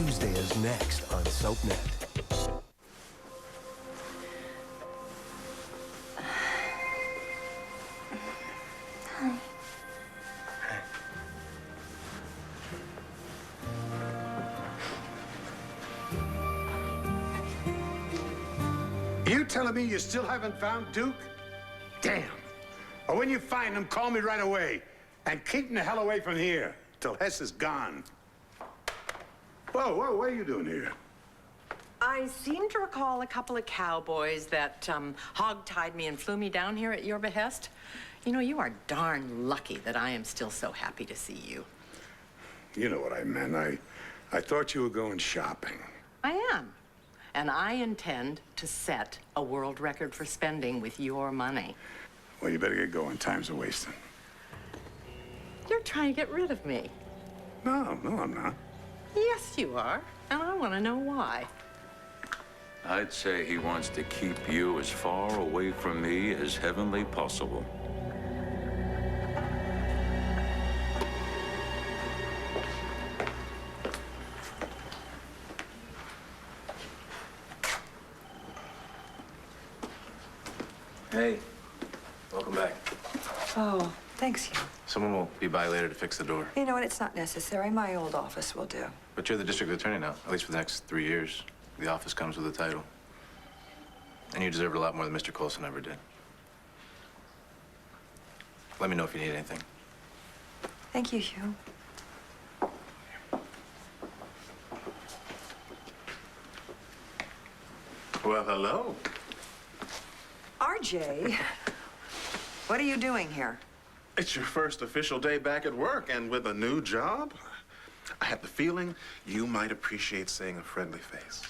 Tuesday is next on SoapNet. Hi. You telling me you still haven't found Duke? Damn. Well, when you find him, call me right away. And keep him the hell away from here till Hess is gone. Whoa, what are you doing here? I seem to recall a couple of cowboys that hog-tied me and flew me down here at your behest. You know, you are darn lucky that I am still so happy to see you. You know what I meant. I thought you were going shopping. I am. And I intend to set a world record for spending with your money. Well, you better get going. Time's a-wasting. You're trying to get rid of me. No, I'm not. Yes, you are. And I want to know why. I'd say he wants to keep you as far away from me as heavenly possible. Hey, welcome back. Oh, thanks, Hugh. Someone will be by later to fix the door. You know what? It's not necessary. My old office will do. But you're the district attorney now, at least for the next 3 years. The office comes with a title. And you deserve it a lot more than Mr. Coulson ever did. Let me know if you need anything. Thank you, Hugh. Well, hello. RJ, what are you doing here? It's your first official day back at work, and with a new job, I had the feeling you might appreciate seeing a friendly face.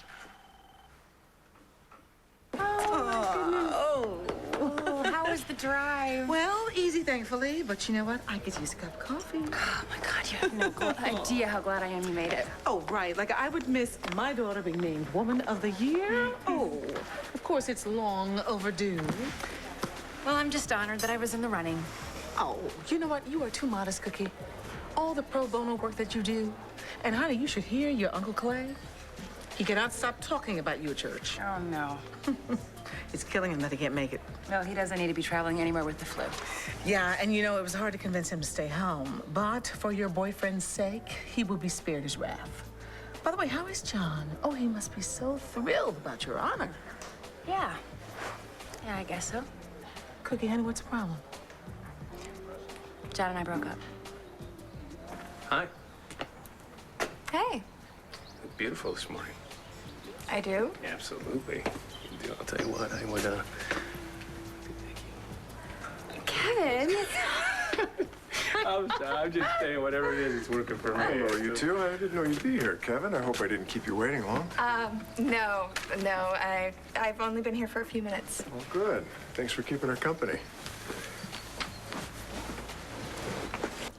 How was the drive? Well, easy, thankfully. But you know what? I could use a cup of coffee. Oh, my God, you have no idea how glad I am you made it. Oh, right. Like, I would miss my daughter being named Woman of the Year. Oh, of course, it's long overdue. Well, I'm just honored that I was in the running. Oh, you know what? You are too modest, Cookie. All the pro bono work that you do. And, honey, you should hear your Uncle Clay. He cannot stop talking about you at church. Oh, no. It's killing him that he can't make it. No, he doesn't need to be traveling anywhere with the flu. Yeah, and you know, it was hard to convince him to stay home. But for your boyfriend's sake, he will be spared his wrath. By the way, how is John? Oh, he must be so thrilled about your honor. Yeah. Yeah, I guess so. Cookie, honey, what's the problem? John and I broke up. Hi. Hey. Look beautiful this morning. I do? Absolutely. I'll tell you what, I would, Kevin. I'm just saying, whatever it is, it's working for me. Hello, you two. I didn't know you'd be here, Kevin. I hope I didn't keep you waiting long. No. I've only been here for a few minutes. Well, good. Thanks for keeping her company.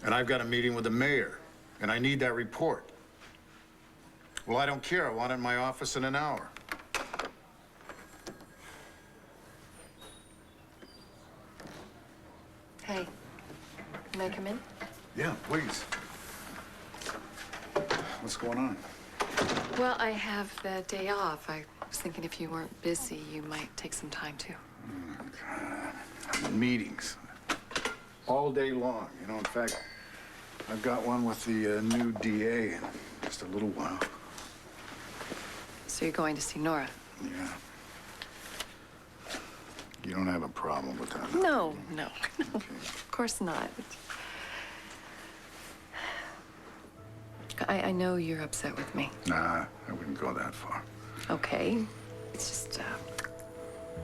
And I've got a meeting with the mayor, and I need that report. Well, I don't care. I want it in my office in an hour. Hey, may I come in? Yeah, please. What's going on? Well, I have the day off. I was thinking if you weren't busy, you might take some time too. Meetings. All day long. You know, in fact, I've got one with the new DA in just a little while. So you're going to see Nora? Yeah. You don't have a problem with that? No. Okay. Of course not. I know you're upset with me. Nah, I wouldn't go that far. Okay. It's just a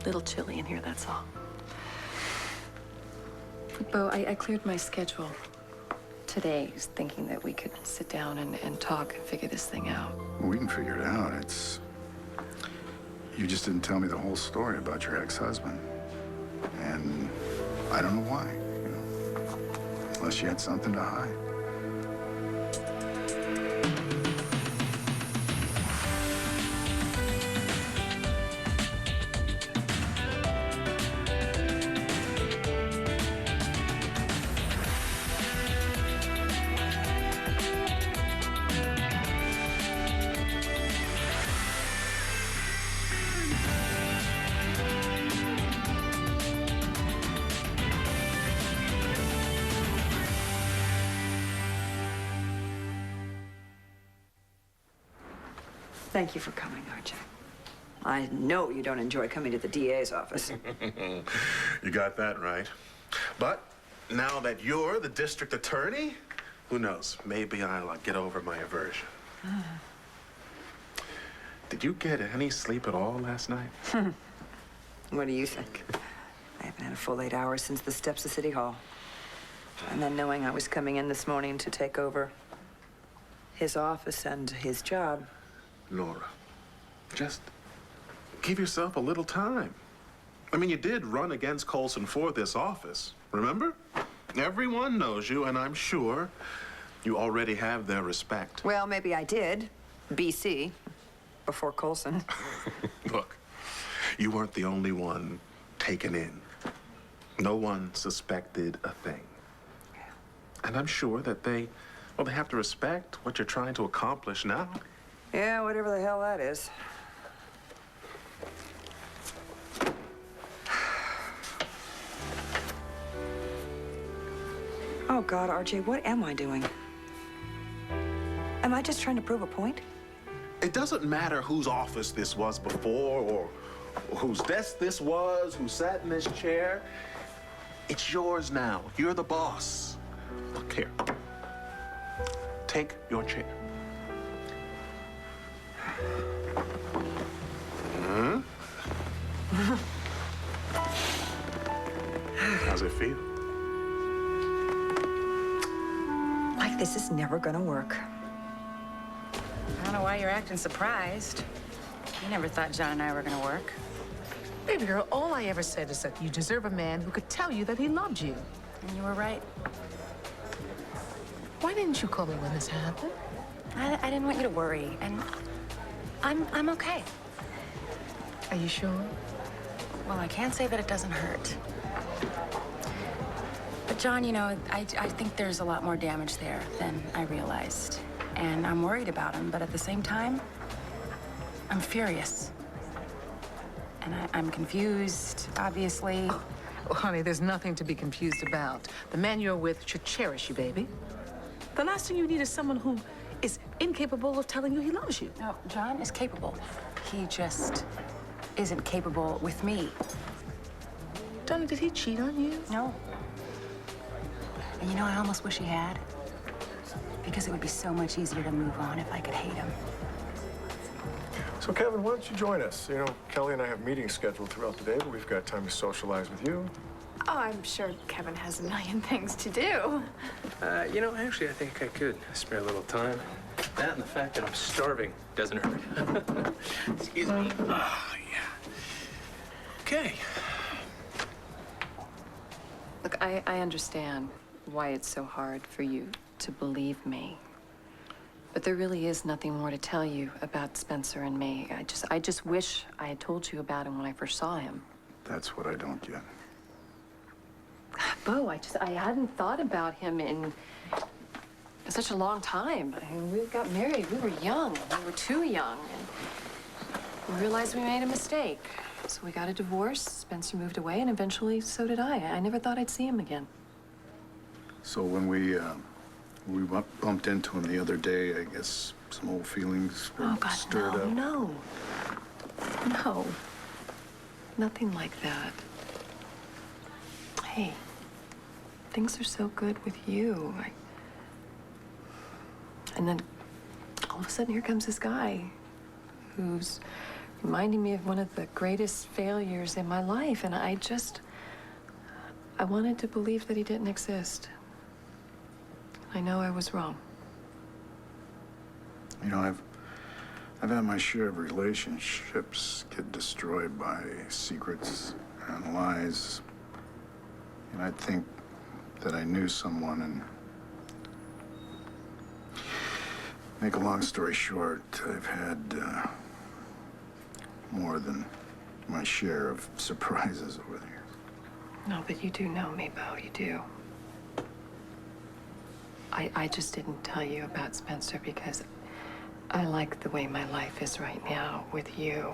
little chilly in here, that's all. Bo, I cleared my schedule today, just thinking that we could sit down and talk and figure this thing out. We can figure it out. You just didn't tell me the whole story about your ex-husband. And I don't know why, you know, unless you had something to hide. Thank you for coming, RJ. I know you don't enjoy coming to the DA's office. You got that right. But now that you're the district attorney, who knows? Maybe I'll get over my aversion. Did you get any sleep at all last night? What do you think? I haven't had a full 8 hours since the steps of City Hall. And then knowing I was coming in this morning to take over his office and his job. Nora, just give yourself a little time. I mean, you did run against Colson for this office, remember? Everyone knows you, and I'm sure you already have their respect. Well, maybe I did. BC, before Colson. Look, you weren't the only one taken in. No one suspected a thing. And I'm sure that they have to respect what you're trying to accomplish now. Yeah, whatever the hell that is. Oh, God, RJ, what am I doing? Am I just trying to prove a point? It doesn't matter whose office this was before or whose desk this was, who sat in this chair. It's yours now. You're the boss. Look here. Take your chair. Huh? How's it feel? Like this is never gonna work. I don't know why you're acting surprised. I never thought John and I were gonna work. Baby girl, all I ever said is that you deserve a man who could tell you that he loved you. And you were right. Why didn't you call me when this happened? I didn't want you to worry, and I'm okay. Are you sure? Well, I can't say that it doesn't hurt. But John, you know, I think there's a lot more damage there than I realized. And I'm worried about him, but at the same time, I'm furious. And I'm confused, obviously. Oh, honey, there's nothing to be confused about. The man you're with should cherish you, baby. The last thing you need is someone who is incapable of telling you he loves you. No, John is capable. He just isn't capable with me. Donna, did he cheat on you? No. And you know, I almost wish he had. Because it would be so much easier to move on if I could hate him. So, Kevin, why don't you join us? You know, Kelly and I have meetings scheduled throughout the day, but we've got time to socialize with you. Oh, I'm sure Kevin has a million things to do. You know, actually, I think I could spare a little time. That and the fact that I'm starving doesn't hurt. Excuse me. Oh, yeah. Okay. Look, I understand why it's so hard for you to believe me. But there really is nothing more to tell you about Spencer and me. I just wish I had told you about him when I first saw him. That's what I don't get. Bo, I hadn't thought about him in such a long time. I mean, we got married, we were young. We were too young. And we realized we made a mistake. So we got a divorce, Spencer moved away, and eventually so did I. I never thought I'd see him again. So when we bumped into him the other day, I guess some old feelings were stirred up. No. Nothing like that. Hey, things are so good with you. And then all of a sudden, here comes this guy who's reminding me of one of the greatest failures in my life. And I wanted to believe that he didn't exist. I know I was wrong. You know, I've had my share of relationships get destroyed by secrets and lies. And I'd think that I knew someone, and make a long story short, I've had more than my share of surprises over the years. No, but you do know me, Bo, you do. I just didn't tell you about Spencer because I like the way my life is right now with you.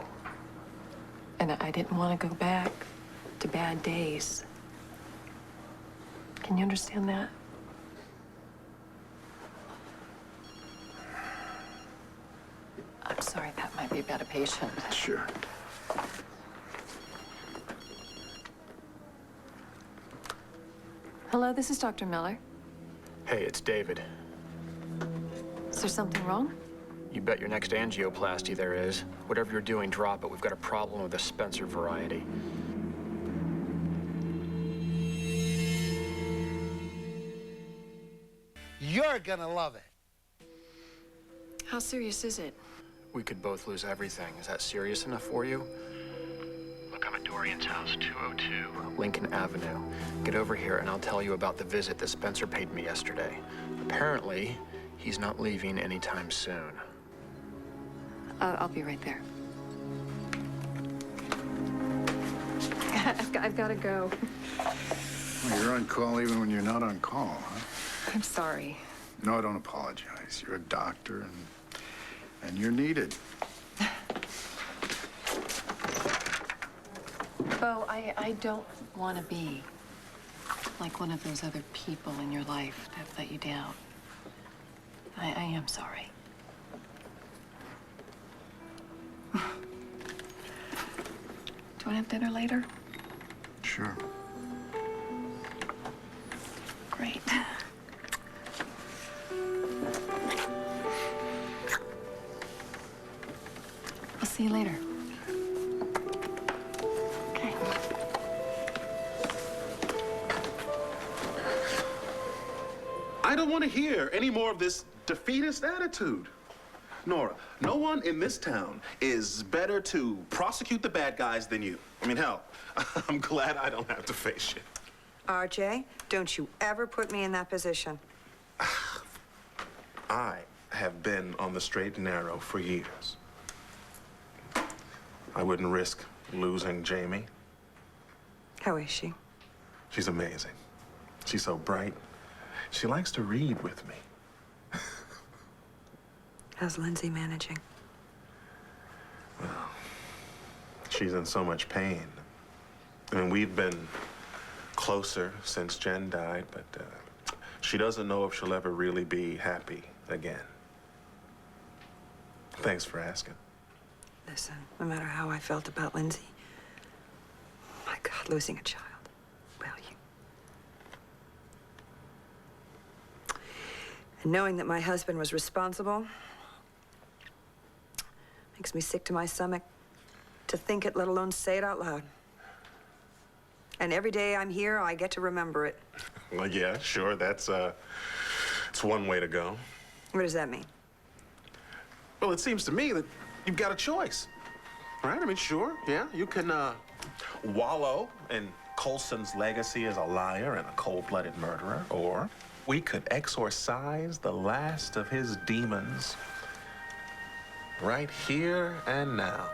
And I didn't want to go back to bad days. Can you understand that? I'm Sorry, Pat might be about a patient. Sure. Hello, this is Dr. Miller. Hey, it's David. Is there something wrong? You bet your next angioplasty there is. Whatever you're doing, drop it. We've got a problem with the Spencer variety. You're gonna love it. How serious is it? We could both lose everything. Is that serious enough for you? Look, I'm at Dorian's house, 202 Lincoln Avenue. Get over here and I'll tell you about the visit that Spencer paid me yesterday. Apparently, he's not leaving anytime soon. I'll be right there. I've got to go. Well, you're on call even when you're not on call, huh? I'm sorry. No, don't apologize. You're a doctor, and you're needed. Bo, I don't want to be like one of those other people in your life that have let you down. I am sorry. Do you want to have dinner later? Sure. Great. I'll see you later. Okay. I don't want to hear any more of this defeatist attitude. Nora, no one in this town is better to prosecute the bad guys than you. I mean, hell, I'm glad I don't have to face you. RJ, don't you ever put me in that position. I have been on the straight and narrow for years. I wouldn't risk losing Jamie. How is she? She's amazing. She's so bright. She likes to read with me. How's Lindsay managing? Well, she's in so much pain. I mean, we've been closer since Jen died, but she doesn't know if she'll ever really be happy again. Thanks for asking. Listen, no matter how I felt about Lindsay, my God, losing a child. Well, and knowing that my husband was responsible makes me sick to my stomach to think it, let alone say it out loud. And every day I'm here, I get to remember it. Well, yeah, sure, that's it's one way to go. What does that mean? Well, it seems to me that you've got a choice, right? I mean, sure, yeah, you can wallow in Coulson's legacy as a liar and a cold-blooded murderer, or we could exorcise the last of his demons right here and now.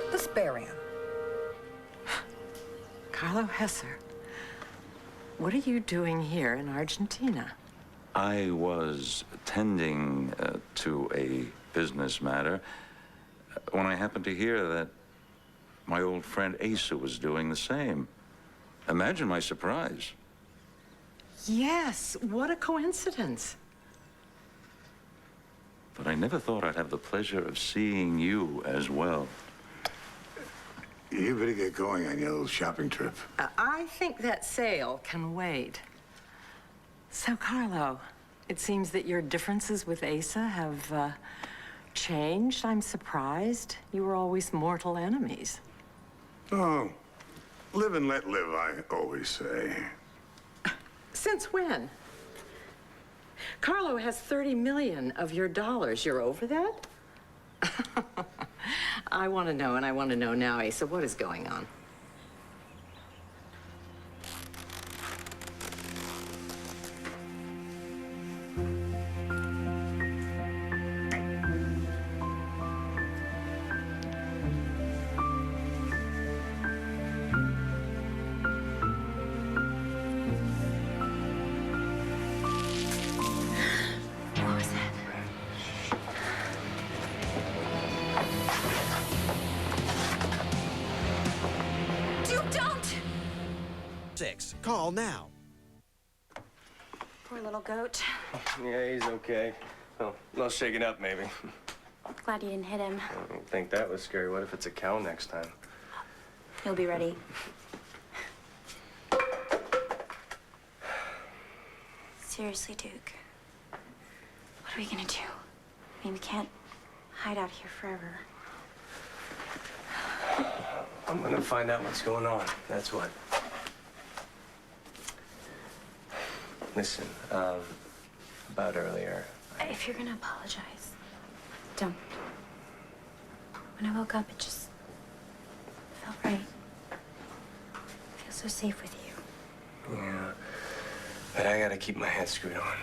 Let's bury him. Carlo Hesser, what are you doing here in Argentina? I was attending to a business matter when I happened to hear that my old friend Asa was doing the same. Imagine my surprise. Yes, what a coincidence. But I never thought I'd have the pleasure of seeing you as well. You better get going on your little shopping trip. I think that sale can wait. So, Carlo, it seems that your differences with Asa have changed. I'm surprised. You were always mortal enemies. Oh, live and let live, I always say. Since when? Carlo has 30 million of your dollars. You're over that? I want to know, and I want to know now, Asa, what is going on? Call now. Poor little goat. Yeah, he's okay. Well, no shaking up, maybe. Glad you didn't hit him. I don't think that was scary. What if it's a cow next time? He'll be ready. Seriously, Duke. What are we gonna do? I mean, we can't hide out here forever. I'm gonna find out what's going on. That's what. Listen, about earlier. If you're gonna apologize, don't. When I woke up, it just felt right. I feel so safe with you. Yeah, but I gotta keep my head screwed on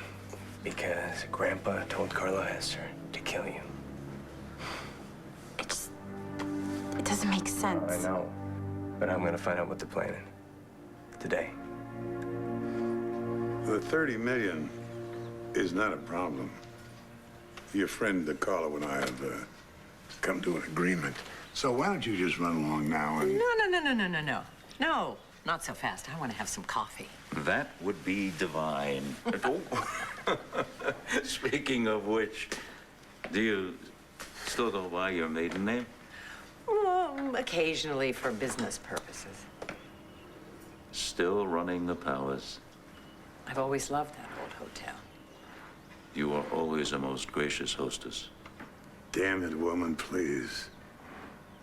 because Grandpa told Carlo Hester to kill you. It doesn't make sense. I know, but I'm gonna find out what they're planning today. The 30 million is not a problem. Your friend Carlo and I have come to an agreement. So why don't you just run along now and... No. No, not so fast. I want to have some coffee. That would be divine. Oh. Speaking of which, do you still go by your maiden name? Occasionally for business purposes. Still running the palace. I've always loved that old hotel. You are always a most gracious hostess. Damn it, woman, please.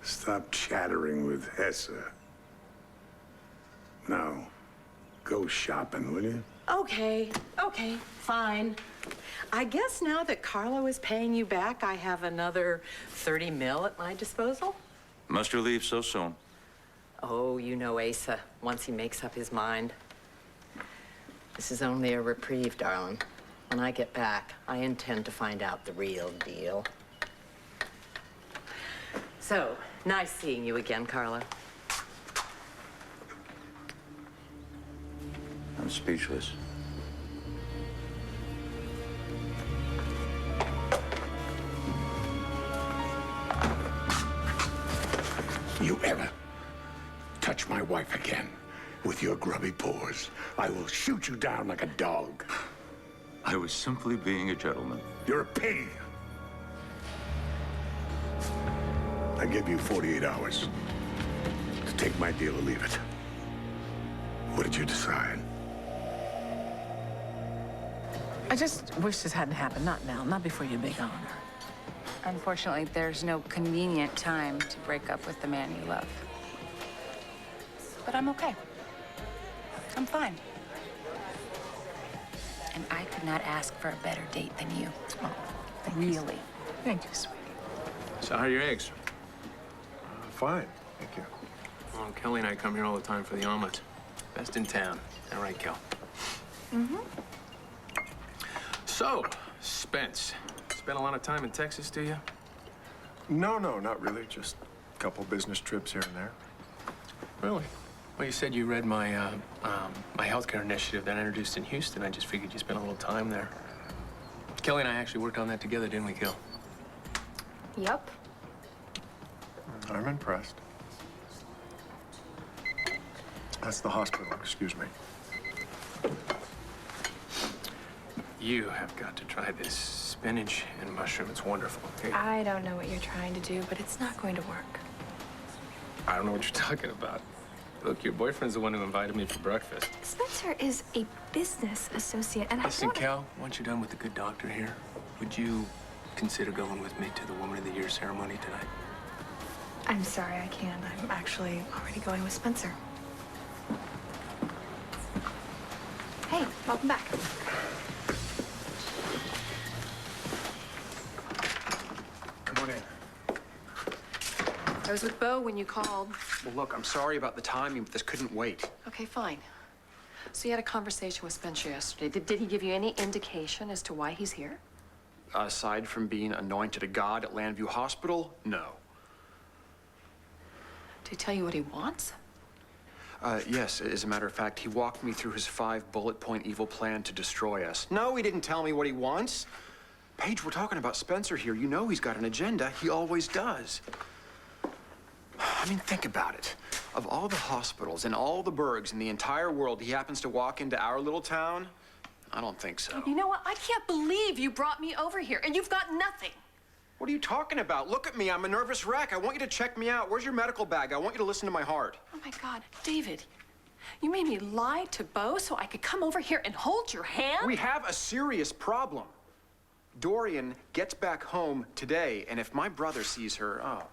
Stop chattering with Hesse. Now, go shopping, will you? Okay, fine. I guess now that Carlo is paying you back, I have another 30 mil at my disposal? Must you leave so soon? Oh, you know Asa, once he makes up his mind. This is only a reprieve, darling. When I get back, I intend to find out the real deal. So, nice seeing you again, Carlo. I'm speechless. You ever touch my wife again with your grubby paws, I will shoot you down like a dog. I was simply being a gentleman. You're a pig. I give you 48 hours to take my deal or leave it. What did you decide? I just wish this hadn't happened. Not now, not before your big honor. Unfortunately, there's no convenient time to break up with the man you love. But I'm okay. I'm fine. And I could not ask for a better date than you. Oh, really. Thank you, sweetie. So how are your eggs? Fine, thank you. Well, Kelly and I come here all the time for the omelet. Best in town. All right, Kel. Mm-hmm. So, Spence, spent a lot of time in Texas, do you? No, not really. Just a couple business trips here and there. Really? Well, you said you read my my healthcare initiative that I introduced in Houston. I just figured you spent a little time there. Kelly and I actually worked on that together, didn't we, Kel? Yep. I'm impressed. That's the hospital, excuse me. You have got to try this spinach and mushroom. It's wonderful. Here. I don't know what you're trying to do, but it's not going to work. I don't know what you're talking about. Look, your boyfriend's the one who invited me for breakfast. Spencer is a business associate, and Listen, Cal, once you're done with the good doctor here, would you consider going with me to the Woman of the Year ceremony tonight? I'm sorry, I can't. I'm actually already going with Spencer. Hey, welcome back. Come on in. I was with Bo when you called. Well, look, I'm sorry about the timing, but this couldn't wait. Okay, fine. So you had a conversation with Spencer yesterday. Did he give you any indication as to why he's here? Aside from being anointed a god at Landview Hospital, no. Did he tell you what he wants? Yes, as a matter of fact, he walked me through his 5-bullet-point evil plan to destroy us. No, he didn't tell me what he wants. Paige, we're talking about Spencer here. You know he's got an agenda. He always does. I mean, think about it. Of all the hospitals and all the burgs in the entire world, he happens to walk into our little town. I don't think so. You know what? I can't believe you brought me over here and you've got nothing. What are you talking about? Look at me. I'm a nervous wreck. I want you to check me out. Where's your medical bag? I want you to listen to my heart. Oh my God, David, you made me lie to Bo so I could come over here and hold your hand? We have a serious problem. Dorian gets back home today, and if my brother sees her, oh.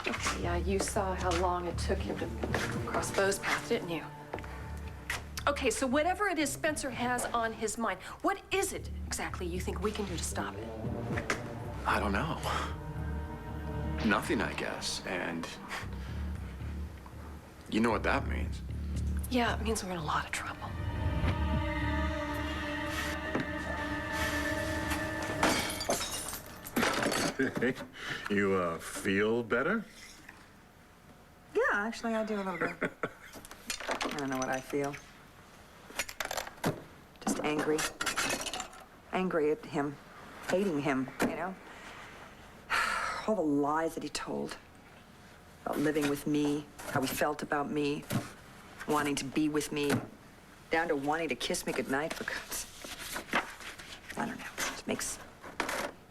Okay, yeah, you saw how long it took him to cross Bo's path, didn't you? Okay, so whatever it is Spencer has on his mind, what is it exactly you think we can do to stop it? I don't know. Nothing, I guess. And you know what that means. Yeah, it means we're in a lot of trouble. You, feel better? Yeah, actually, I do a little bit. I don't know what I feel. Just angry. Angry at him. Hating him, you know? All the lies that he told. About living with me, how he felt about me, wanting to be with me, down to wanting to kiss me goodnight, for God's sake. I don't know. It makes...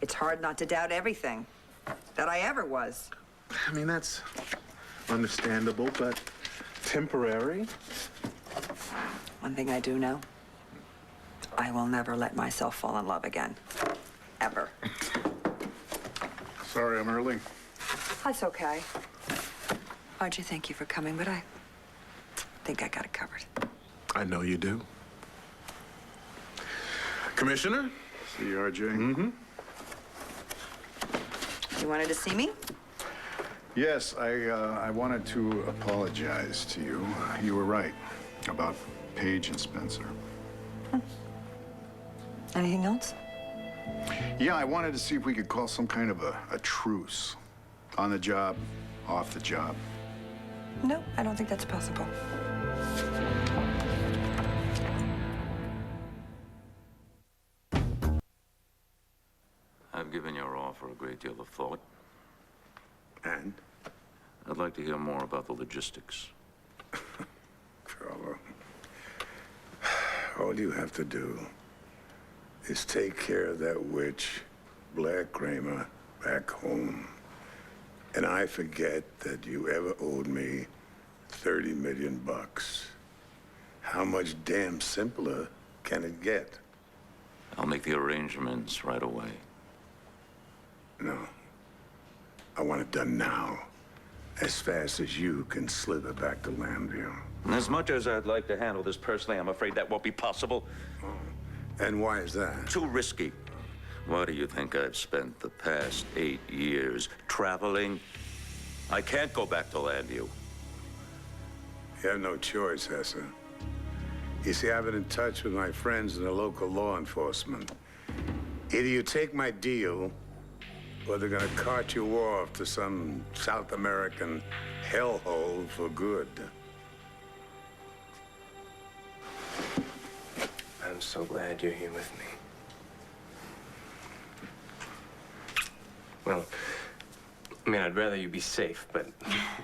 It's hard not to doubt everything that I ever was. I mean, that's understandable, but temporary. One thing I do know, I will never let myself fall in love again. Ever. Sorry I'm early. That's okay. RJ, thank you for coming, but I think I got it covered. I know you do. Commissioner? See you, RJ. Mm-hmm. You wanted to see me? Yes, I wanted to apologize to you. You were right about Paige and Spencer. Anything else? Yeah, I wanted to see if we could call some kind of a truce. On the job, off the job. No, I don't think that's possible. I've given your offer a great deal of thought. And? I'd like to hear more about the logistics. Carlo, all you have to do is take care of that witch, Blair Kramer, back home. And I forget that you ever owed me 30 million bucks. How much damn simpler can it get? I'll make the arrangements right away. No. I want it done now. As fast as you can slip it back to Lambview. As much as I'd like to handle this personally, I'm afraid that won't be possible. Oh. And why is that? Too risky. Why do you think I've spent the past 8 years traveling? I can't go back to Lambview. You have no choice, Hesse. You see, I've been in touch with my friends in the local law enforcement. Either you take my deal, or they're gonna cart you off to some South American hellhole for good. I'm so glad you're here with me. Well, I mean, I'd rather you be safe, but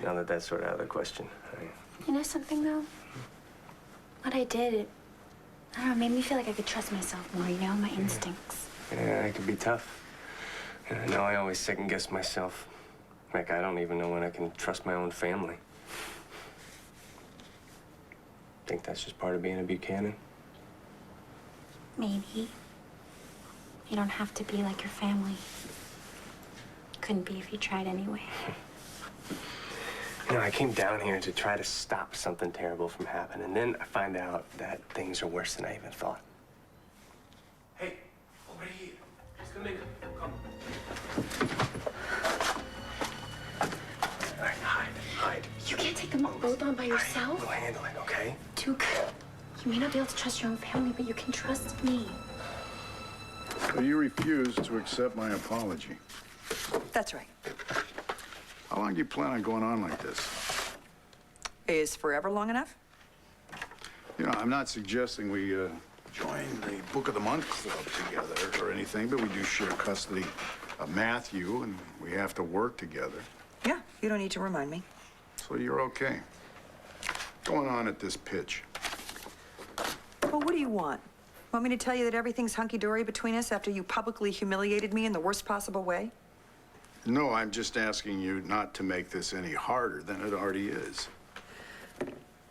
now that that's sort of out of the question. You know something, though? What I did, I don't know, made me feel like I could trust myself more, you know, my instincts. Yeah, it can be tough. And I know I always second-guess myself. Heck, I don't even know when I can trust my own family. Think that's just part of being a Buchanan? Maybe. You don't have to be like your family. Couldn't be if you tried anyway. You know, I came down here to try to stop something terrible from happening, and then I find out that things are worse than I even thought. Hey, over here. Just come in. Come. All right, hide. You can't take them both on by yourself. We'll handle it, okay? Duke, you may not be able to trust your own family, but you can trust me. So you refused to accept my apology. That's right. How long do you plan on going on like this? Is forever long enough? You know, I'm not suggesting we join the Book of the Month Club together or anything, but we do share custody of Matthew, and we have to work together. Yeah, you don't need to remind me. So you're okay. Going on at this pitch. Well, what do you want? Want me to tell you that everything's hunky-dory between us after you publicly humiliated me in the worst possible way? No, I'm just asking you not to make this any harder than it already is.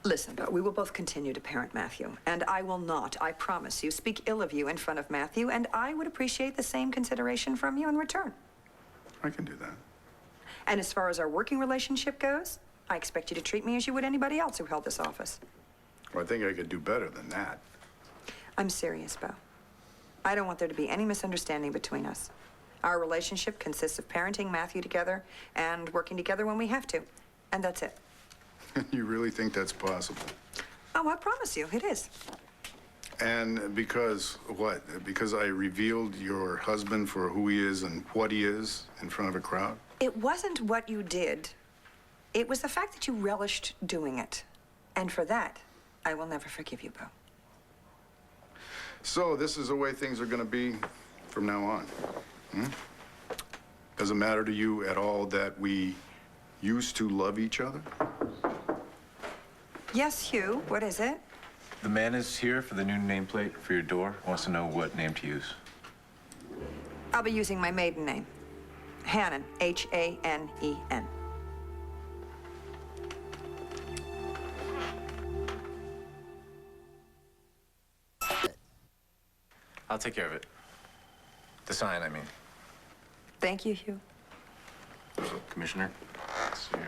Listen, Bo, we will both continue to parent Matthew, and I will not, I promise you, speak ill of you in front of Matthew, and I would appreciate the same consideration from you in return. I can do that. And as far as our working relationship goes, I expect you to treat me as you would anybody else who held this office. Well, I think I could do better than that. I'm serious, Bo. I don't want there to be any misunderstanding between us. Our relationship consists of parenting Matthew together and working together when we have to, and that's it. You really think that's possible? Oh, I promise you, it is. And because what? Because I revealed your husband for who he is and what he is in front of a crowd? It wasn't what you did. It was the fact that you relished doing it. And for that, I will never forgive you, Bo. So this is the way things are going to be from now on. Does it matter to you at all that we used to love each other? Yes, Hugh, what is it? The man is here for the new nameplate for your door. Wants to know what name to use. I'll be using my maiden name. Hannon, H-A-N-E-N. I'll take care of it. The sign, I mean. Thank you, Hugh. Commissioner. Let's see.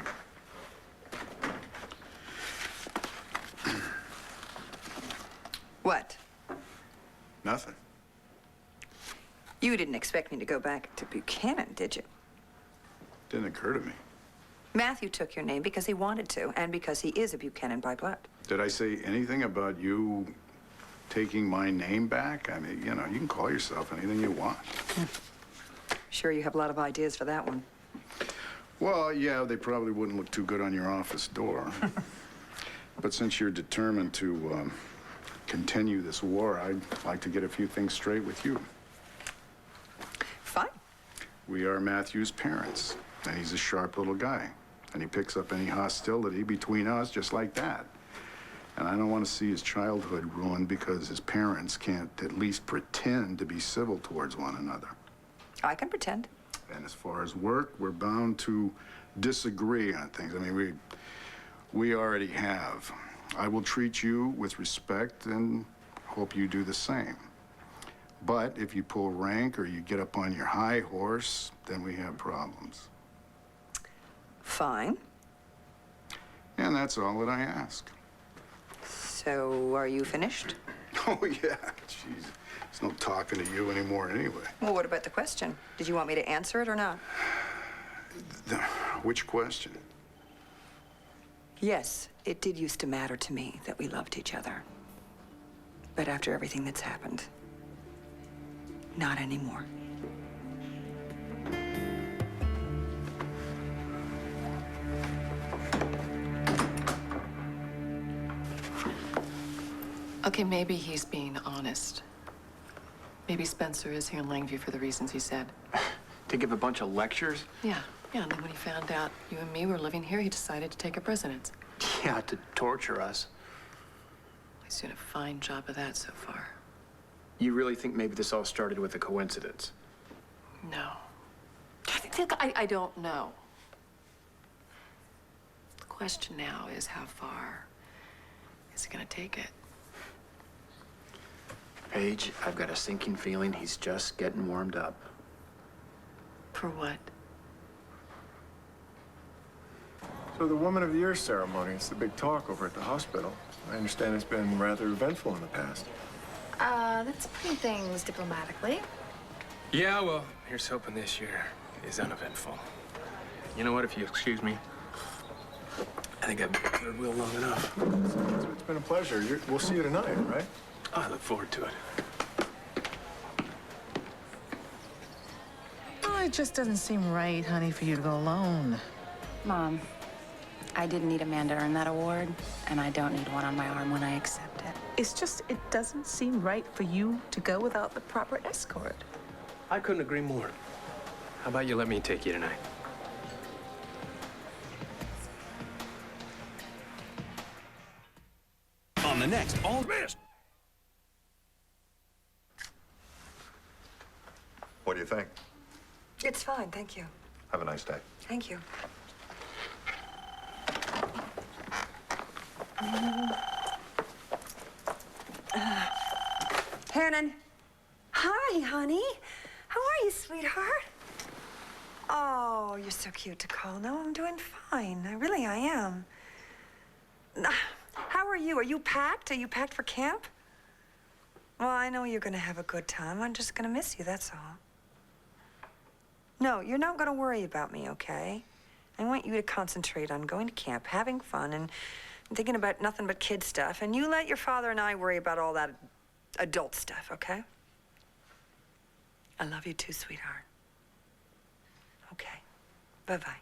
What? Nothing. You didn't expect me to go back to Buchanan, did you? Didn't occur to me. Matthew took your name because he wanted to, and because he is a Buchanan by blood. Did I say anything about you taking my name back? I mean, you know, you can call yourself anything you want. Sure you have a lot of ideas for that one. Well, yeah, they probably wouldn't look too good on your office door. But since you're determined to continue this war, I'd like to get a few things straight with you. Fine. We are Matthew's parents, and he's a sharp little guy. And he picks up any hostility between us just like that. And I don't want to see his childhood ruined because his parents can't at least pretend to be civil towards one another. I can pretend. And as far as work, we're bound to disagree on things. I mean, we already have. I will treat you with respect and hope you do the same. But if you pull rank or you get up on your high horse, then we have problems. Fine. And that's all that I ask. So, are you finished? Oh, yeah. Jeez. There's no talking to you anymore anyway. Well, what about the question? Did you want me to answer it or not? Which question? Yes, it did used to matter to me that we loved each other. But after everything that's happened, not anymore. Okay, maybe he's being honest. Maybe Spencer is here in Langview for the reasons he said. To give a bunch of lectures? Yeah, and then when he found out you and me were living here, he decided to take up residence. Yeah, to torture us. He's doing a fine job of that so far. You really think maybe this all started with a coincidence? No. I don't know. The question now is how far is he gonna take it? Paige, I've got a sinking feeling he's just getting warmed up. For what? So the Woman of the Year ceremony, it's the big talk over at the hospital. I understand it's been rather eventful in the past. That's putting things diplomatically. Yeah, well, here's hoping this year is uneventful. You know what, if you excuse me, I think I've been third wheel long enough. It's been a pleasure. We'll see you tonight, right? Oh, I look forward to it. Oh, it just doesn't seem right, honey, for you to go alone. Mom, I didn't need a man to earn that award, and I don't need one on my arm when I accept it. It's just, it doesn't seem right for you to go without the proper escort. I couldn't agree more. How about you let me take you tonight? On the next All Missed. do you think? It's fine, thank you. Have a nice day. Thank you. Hannon. Hi, honey. How are you, sweetheart? Oh, you're so cute to call. No, I'm doing fine. I am. How are you? Are you packed? Are you packed for camp? Well, I know you're gonna have a good time. I'm just gonna miss you, that's all. No, you're not gonna worry about me, okay? I want you to concentrate on going to camp, having fun, and thinking about nothing but kid stuff. And you let your father and I worry about all that adult stuff, okay? I love you too, sweetheart. Okay. Bye-bye.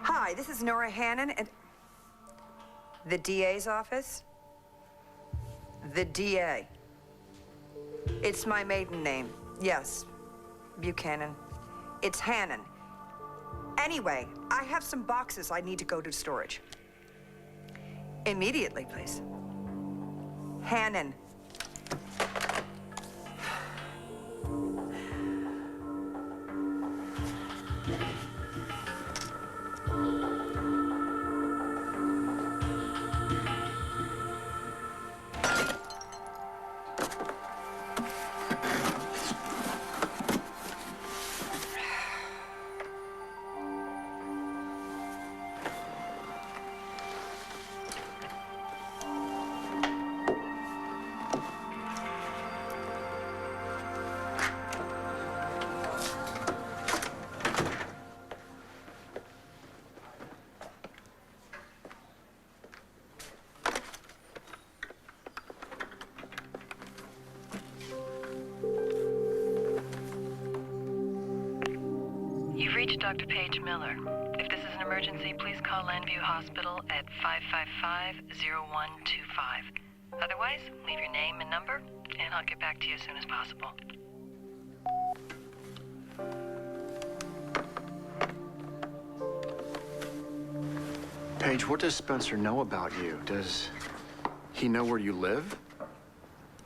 Hi, this is Nora Hannon at the DA's office. The DA. It's my maiden name. Yes, Buchanan. It's Hannon. Anyway, I have some boxes I need to go to storage. Immediately, please. Hannon. You've reached Dr. Paige Miller. If this is an emergency, please call Landview Hospital at 555-0125. Otherwise, leave your name and number, and I'll get back to you as soon as possible. Paige, what does Spencer know about you? Does he know where you live?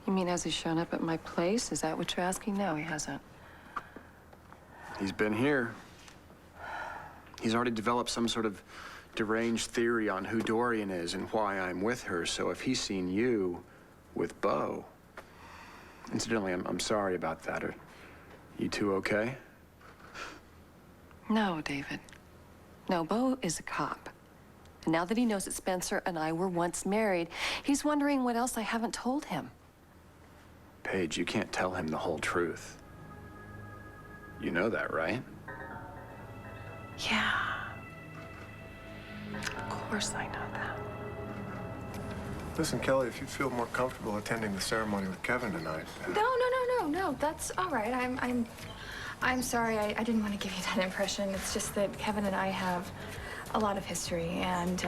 You mean, has he shown up at my place? Is that what you're asking? No, he hasn't. He's been here. He's already developed some sort of deranged theory on who Dorian is and why I'm with her. So if he's seen you with Bo... Incidentally, I'm sorry about that. Are you two okay? No, David. No, Bo is a cop. And now that he knows that Spencer and I were once married, he's wondering what else I haven't told him. Paige, you can't tell him the whole truth. You know that, right? Yeah. Of course I know that. Listen, Kelly, if you feel more comfortable attending the ceremony with Kevin tonight. No, that's all right. I'm sorry. I didn't want to give you that impression. It's just that Kevin and I have a lot of history, and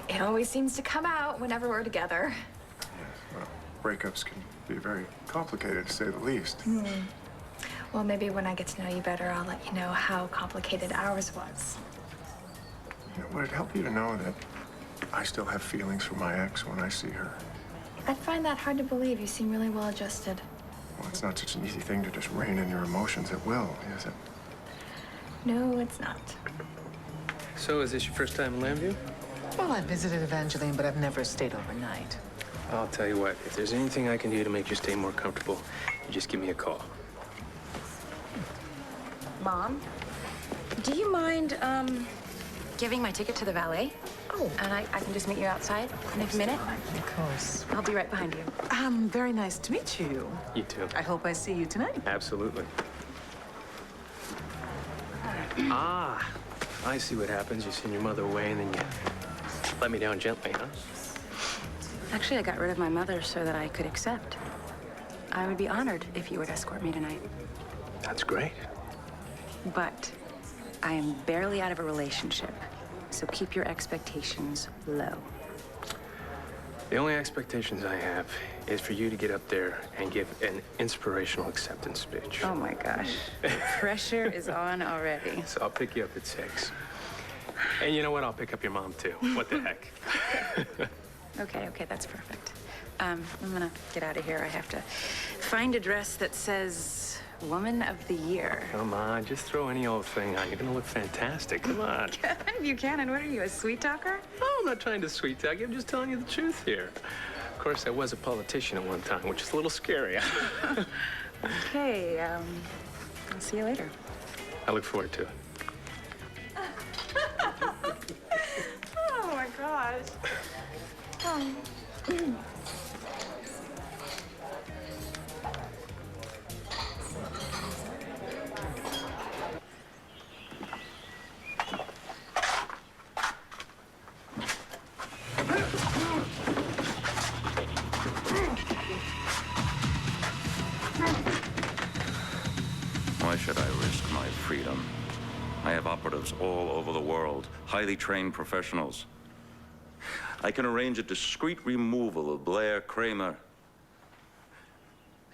it always seems to come out whenever we're together. Yes, well, breakups can be very complicated, to say the least. Well, maybe when I get to know you better, I'll let you know how complicated ours was. Would it help you to know that I still have feelings for my ex when I see her? I find that hard to believe. You seem really well adjusted. Well, it's not such an easy thing to just rein in your emotions at will, is it? No, it's not. So, is this your first time in Landview? Well, I visited Evangeline, but I've never stayed overnight. I'll tell you what, if there's anything I can do to make your stay more comfortable, you just give me a call. Mom, do you mind, giving my ticket to the valet? Oh. And I can just meet you outside in a minute? Of course. I'll be right behind you. Very nice to meet you. You too. I hope I see you tonight. Absolutely. Ah, I see what happens. You send your mother away and then you let me down gently, huh? Actually, I got rid of my mother so that I could accept. I would be honored if you would escort me tonight. That's great. But I am barely out of a relationship, so keep your expectations low. The only expectations I have is for you to get up there and give an inspirational acceptance speech. Oh my gosh. The pressure is on already. So I'll pick you up at 6. And you know what? I'll pick up your mom, too. What the heck? Okay, that's perfect. I'm gonna get out of here. I have to find a dress that says Woman of the Year. Come on, just throw any old thing on. You're gonna look fantastic. Come on. Kevin Buchanan, what are you, a sweet talker? Oh, I'm not trying to sweet talk you. I'm just telling you the truth here. Of course, I was a politician at one time, which is a little scary. Okay, I'll see you later. I look forward to it. Oh my gosh. Oh. Why should I risk my freedom? I have operatives all over the world, highly trained professionals. I can arrange a discreet removal of Blair Kramer.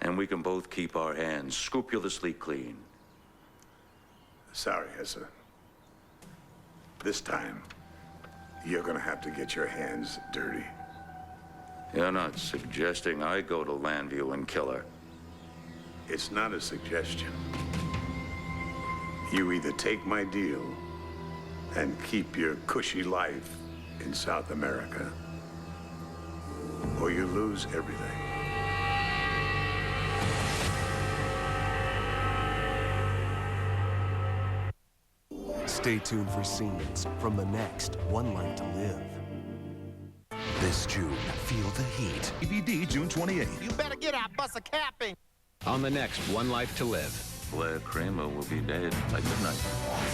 And we can both keep our hands scrupulously clean. Sorry, Essa. This time, you're gonna have to get your hands dirty. You're not suggesting I go to Landview and kill her. It's not a suggestion. You either take my deal and keep your cushy life in South America, or you lose everything. Stay tuned for scenes from the next One Life to Live. This June, feel the heat. DVD June 28th. You better get out, bust a capping. On the next One Life to Live. Blair Kramer will be dead by midnight.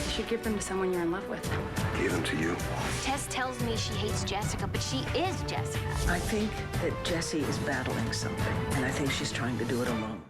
You should give them to someone you're in love with. Gave them to you. Tess tells me she hates Jessica, but she is Jessica. I think that Jessie is battling something, and I think she's trying to do it alone.